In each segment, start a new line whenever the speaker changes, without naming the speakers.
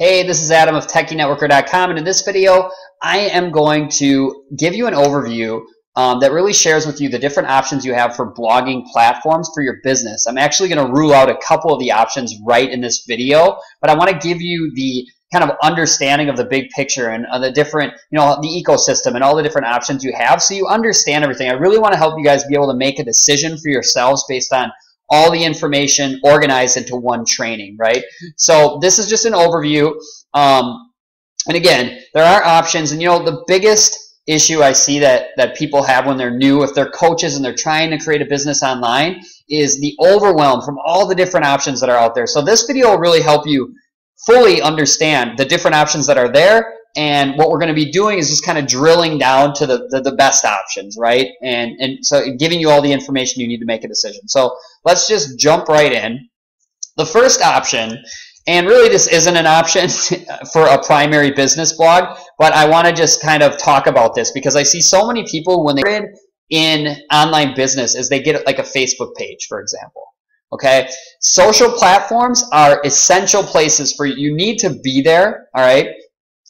Hey, this is Adam of TechieNetworker.com, and in this video, I am going to give you an overview that really shares with you the different options you have for blogging platforms for your business. I'm actually going to rule out a couple of the options right in this video, but I want to give you the kind of understanding of the big picture and the different, the ecosystem and all the different options you have so you understand everything. I really want to help you guys be able to make a decision for yourselves based on all the information organized into one training, right? So this is just an overview. And again, there are options, and the biggest issue I see that people have when they're new, if they're coaches and they're trying to create a business online, is the overwhelm from all the different options that are out there. So this video will really help you fully understand the different options that are there, and what we're going to be doing is just kind of drilling down to the best options, right? And so giving you all the information you need to make a decision. So let's just jump right in. The first option, and really this isn't an option for a primary business blog, but I want to just kind of talk about this because I see so many people when they're in online business is they get like a Facebook page, for example. Okay, social platforms are essential places for you. You need to be there, all right,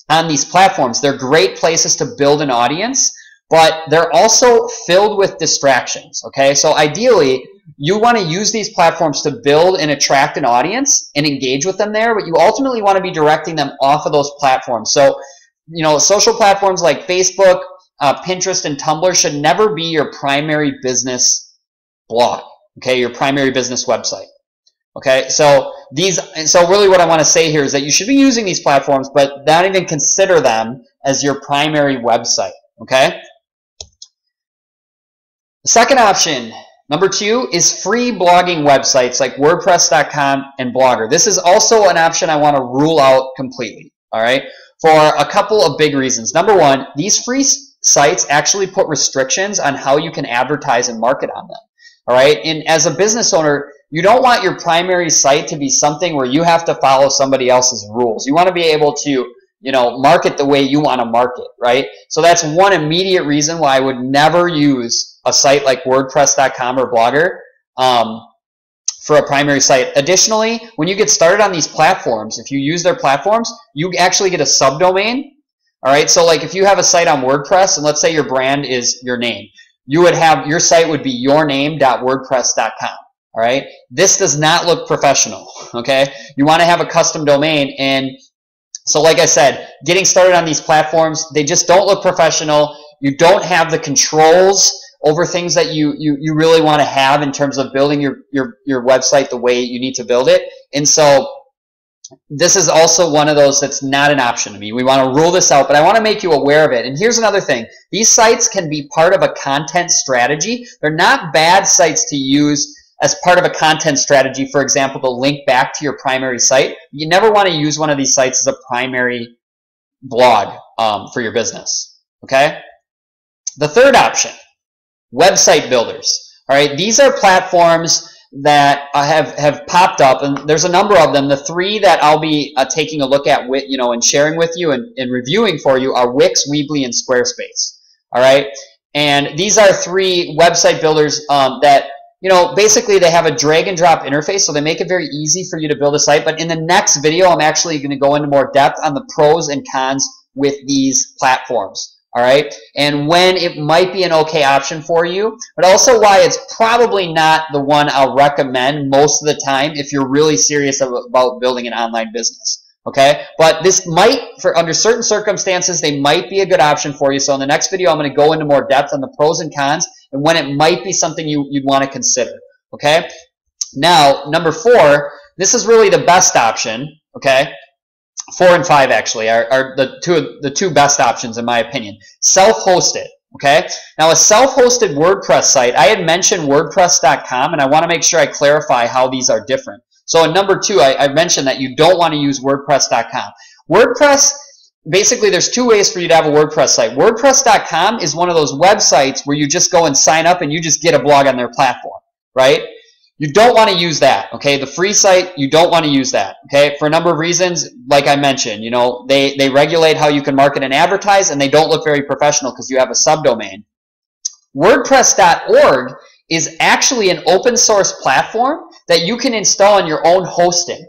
on these platforms. They're great places to build an audience, but they're also filled with distractions, okay? So ideally, you want to use these platforms to build and attract an audience and engage with them there, but you ultimately want to be directing them off of those platforms. So, social platforms like Facebook, Pinterest, and Tumblr should never be your primary business blog. Okay, your primary business website. Okay, so really what I want to say here is that you should be using these platforms, but not even consider them as your primary website. Okay. The second option, number 2, is free blogging websites like WordPress.com and Blogger. This is also an option I want to rule out completely. All right, for a couple of big reasons. Number 1, these free sites actually put restrictions on how you can advertise and market on them. All right, and as a business owner, you don't want your primary site to be something where you have to follow somebody else's rules. You want to be able to, market the way you want to market, right? So that's one immediate reason why I would never use a site like WordPress.com or Blogger for a primary site. Additionally, when you get started on these platforms, if you use their platforms, you actually get a subdomain. All right, so like if you have a site on WordPress, and let's say your brand is your name, you would have your site would be yourname.wordpress.com. All right, this does not look professional. Okay, you want to have a custom domain, and so like I said, getting started on these platforms, they just don't look professional. You don't have the controls over things that you really want to have in terms of building your website the way you need to build it, and so this is also one of those that's not an option to me. We want to rule this out, but I want to make you aware of it. And here's another thing. These sites can be part of a content strategy. They're not bad sites to use as part of a content strategy, for example, to link back to your primary site. You never want to use one of these sites as a primary blog for your business. Okay? The third option, website builders. All right, these are platforms that have popped up, and there's a number of them. The 3 that I'll be taking a look at with and sharing with you and reviewing for you are Wix, Weebly, and Squarespace. All right, and these are 3 website builders that basically they have a drag and drop interface, so they make it very easy for you to build a site. But in the next video, I'm actually going to go into more depth on the pros and cons with these platforms. All right, and when it might be an okay option for you, but also why it's probably not the one I'll recommend most of the time if you're really serious about building an online business. Okay, but this might, under certain circumstances, they might be a good option for you. So in the next video, I'm going to go into more depth on the pros and cons and when it might be something you'd want to consider. Okay, now number 4, this is really the best option. Okay. 4 and 5 actually are the two best options in my opinion. Self-hosted. Okay. Now a self-hosted WordPress site. I had mentioned WordPress.com, and I want to make sure I clarify how these are different. So in number 2, I mentioned that you don't want to use WordPress.com. WordPress, basically, there's 2 ways for you to have a WordPress site. WordPress.com is one of those websites where you just go and sign up and you just get a blog on their platform, right? You don't want to use that, okay? The free site, you don't want to use that, okay? For a number of reasons, like I mentioned, they regulate how you can market and advertise, and they don't look very professional because you have a subdomain. WordPress.org is actually an open source platform that you can install on your own hosting,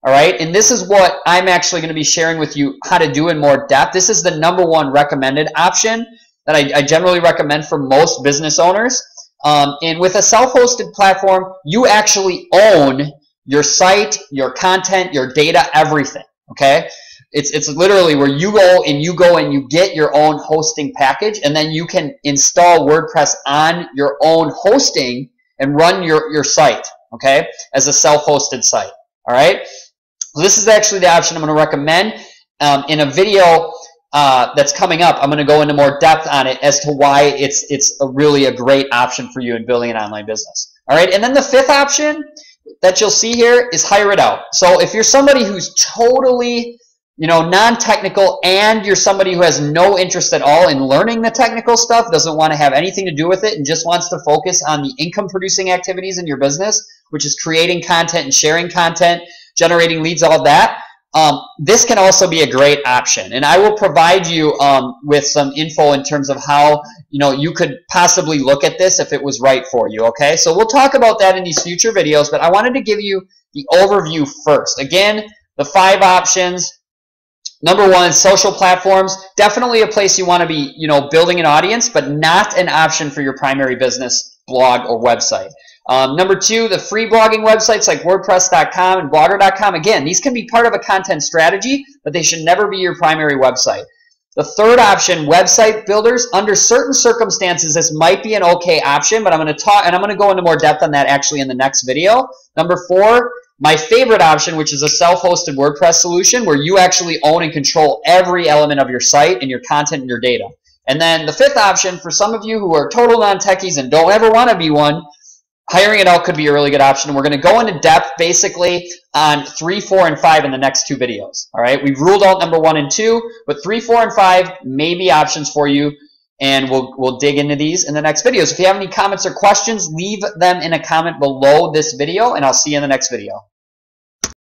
All right, and this is what I'm actually going to be sharing with you how to do in more depth. This is the #1 recommended option that I generally recommend for most business owners. And with a self-hosted platform, you actually own your site, your content, your data, everything. Okay, it's literally where you go and you get your own hosting package, and then you can install WordPress on your own hosting and run your site. Okay, as a self-hosted site. All right. So this is actually the option I'm going to recommend. In a video that's coming up, I'm going to go into more depth on it as to why it's really a great option for you in building an online business. All right, and then the 5th option that you'll see here is hire it out. So if you're somebody who's totally, non-technical, and you're somebody who has no interest at all in learning the technical stuff, doesn't want to have anything to do with it, and just wants to focus on the income-producing activities in your business, which is creating content and sharing content, generating leads, all that, this can also be a great option. And I will provide you with some info in terms of how you could possibly look at this if it was right for you. Okay, so we'll talk about that in these future videos, but I wanted to give you the overview first. Again, the 5 options. #1, social platforms. Definitely a place you want to be, building an audience, but not an option for your primary business blog or website. #2, the free blogging websites like WordPress.com and Blogger.com. Again, these can be part of a content strategy, but they should never be your primary website. The 3rd option, website builders. Under certain circumstances, this might be an okay option, but I'm going to go into more depth on that actually in the next video. #4, my favorite option, which is a self-hosted WordPress solution where you actually own and control every element of your site and your content and your data. And then the 5th option, for some of you who are total non-techies and don't ever want to be one, hiring it out could be a really good option. And we're going to go into depth basically on 3, 4, and 5 in the next 2 videos. All right, we've ruled out #1 and 2, but 3, 4, and 5 may be options for you, and we'll dig into these in the next videos. If you have any comments or questions, leave them in a comment below this video, and I'll see you in the next video.